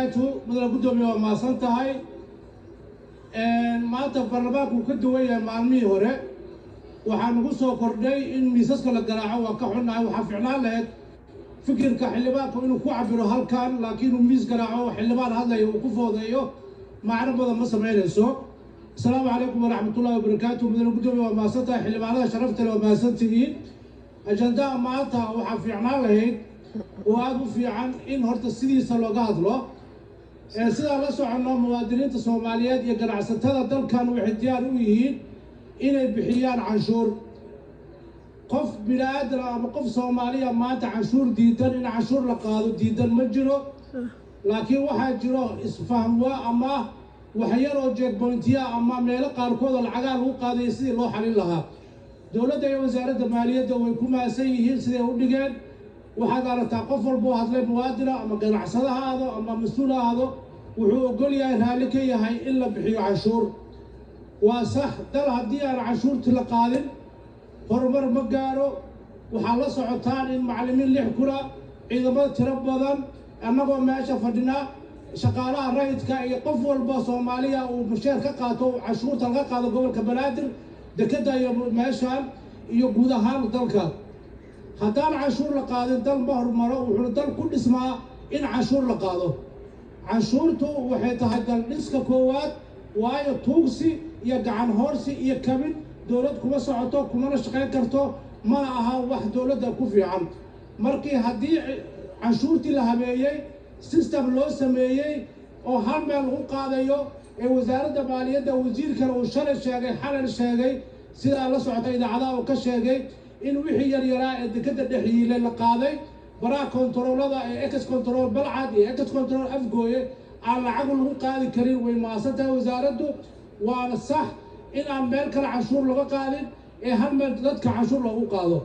وبركاته مدن قدومي وما سنتهاي maanta barlamaanku ka duwan yahay maalmihii hore waxaan ugu soo kordhay in miisaska la garaaco waa ka xunnahay waxa fiicnaan lahayd fikirka xildhibaanku inuu ku cabiro halkan laakiin uu miis garaaco xildhibaan hadlayo uu ku foodeeyo macno badan ma sameynayso assalaamu calaykum waraxmatullaahi wabarakaatuh mudane gudoomiye waa mahadsantahay xildhibaanada sharafta leh waa mahadsantihiin ajandaha maanta waxaa fiicnaan lahayd oo aad u fiican in horta sidiisa looga hadlo sidaa la socono muwaadiniinta Soomaaliyeed iyo ganacsatada dalkan waxay diyaar u yihiin inay bixiyaan canshuur qof bini'aadan ama qof Soomaaliya maanta canshuur diidan in canshuur la qaado diidan ma jiro laakiin waxaa jiro isfaham ama waxyar oo checkpointiya ama meelo qaarkood lacaga lagu qaaday sidii loo xalin lahaa dawladda iyo wasaaradda maaliyadda way ku maasan yihiin sidee u dhigeen waxaad aragtaa qof walba oo hadlay muwaadina ama ganacsada ha ahaado ama mas'uul ha ahaado wuxuu ogol yahay raalli ka yahay in la bixiyo canshuur waa sax dal haddii aan canshuurtii la qaadin horumar ma gaaro waxaa la socotaan in macallimiin 6 kuna ciidamada tiro badan annagoo meesha fadhinaa shaqaalaha rayidka iyo qof walba Soomaaliya uu mushaar ka qaato canshuurta laga qaado gobolka Banaadir dekedda iyo meeshaan iyo guud ahaan dalka haddaan canshuur la qaadin dal ma horumaro wuxuu dal ku dhismaa in canshuur la qaado canshuurtu waxay tahay dal dhiska koowaad waayo tuugsi iyo gacan hoorsi iyo kabin dawlad kuma socoto kumana shaqayn karto ma aha wax dawladda ku fiican markii haddii canshuurtii la habeeyey system loo sameeyey oo hal meel lagu qaadayo ee wasaaradda maaliyadda wasiirkan uu shalay sheegay xalal sheegay sidaa la socota idaacadaha uu ka sheegay in wixii yar yaraa ee dekedda dhexyiile la qaaday baraha kontaroolada ee ex control balcad iyo ex control afgooye aan lacag lagu qaadi karin way maasantahay wasaaraddu waana sax in aan meel kale canshuur laga qaadin ee hal meel dadka canshuur lagu qaado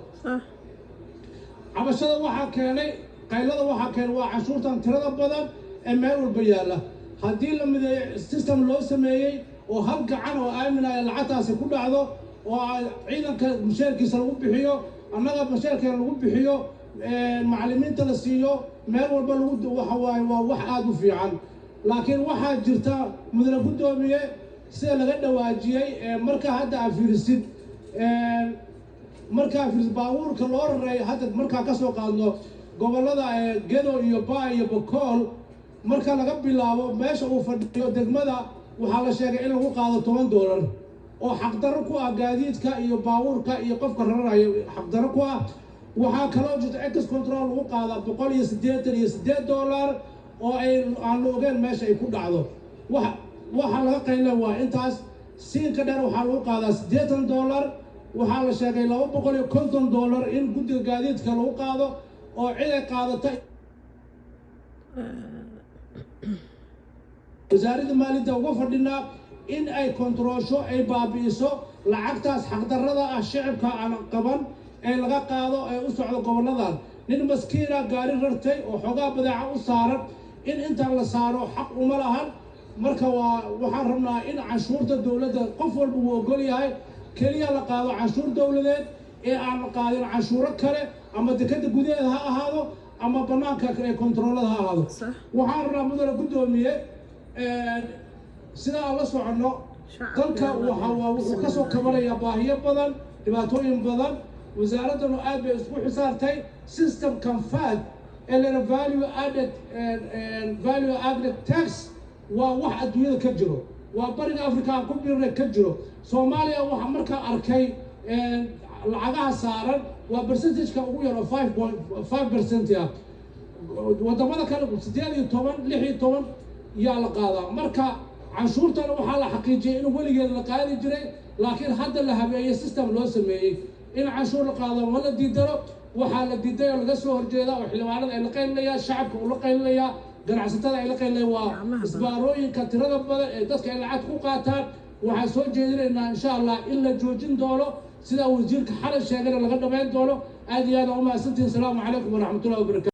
cabashada waxaa keenay qaylada waxaa keenay waa canshuurtan tirada badan ee meel walba yaalla haddii la mideeyo system loo sameeyey oo hal gacan oo aaminaya lacagtaasi ku dhacdo oo ciidanka mushaarkiisa lagu bixiyo annaga mushaarkeena lagu bixiyo macallimiinta la siiyo meel walba lagu waxa waaye waa wax aad u fiican laakiin waxaa jirta mudane gudoomiye sida laga dhawaajiyay marka hadda afirisid baabuurka loo raray hadda markaa ka soo qaadno gobolada Gedo iyo Baa iyo Bokool marka laga bilaabo meesha uu fadhiyo degmada waxaa la sheegay in lagu qaado $10 oo xaqdaro ku ah gaadiidka iyo baabuurka iyo qofka raraya xaqdaro ku ah waxaa kaloo jirta ex control lagu qaadaa $188 oo aan la ogeyn meesha ay ku dhacdo waxa laga qaylay waa intaas siinka dheer waxaa lagu qaadaa $80 waxaa la sheegay $250 in guddiga gaadiidka lagu qaado oo cid ay qaadatay wasaaradda maaliyadda uga fadhinaa in ay kontroosho ay baabi'iso lacagtaas xaqdarrada ah shacabka aan qaban ee laga qaado ee u socdo goboladan nin maskiina gaari rartay oo xogaa badeeca u saaran in intaan la saaro xaq uma lahan marka waxaan rabnaa in canshuurta dawladda qof walba uu ogol yahay keliya la qaado canshuur dawladeed ee aan la qaadin canshuuro kale ama dekedda gudaheeda ha ahaado ama bannaanka ee kontaroolada ha ahaado waxaan rabnaa mudane gudoomiye sidaa la socono dalka wuxuu ka soo kabanayaa baahiyo badan dhibaatooyin badan wasaaraddanu aad bay isku xisaartay system kanfaad ee lena value added tax waa wax adduunyada ka jiro waa bariga africa aan ku biirnay ka jiro Soomaaliya waxa markaa arkay lacagaha saaran waa percentage-ka ugu yar oo 5% ah wadamada kale 18 16 yaa la qaadaa marka canshuurtana waxaa la xaqiijiyay in weligeed la qaadi jiray laakiin hadda la habeeyay system loo sameeyay in canshuur la qaado wala diidaro waxaa la diiday oo laga soo horjeeda oo xildhibaanada ay la qaylinayaan shacabka uu la qaylinaya ganacsatada ay la qaylinayaan waa isbaarooyinka tirada badan ee dadka ay lacag ku qaataan waxaan soo jeedinaynaa insha Allah in la joojin doono sida wasiirka xalay sheegay laga dhameyn doono aad iyo aad u mahadsantihiin. Assalaamu calaykum waraxmatullaahi wabarakaatuh.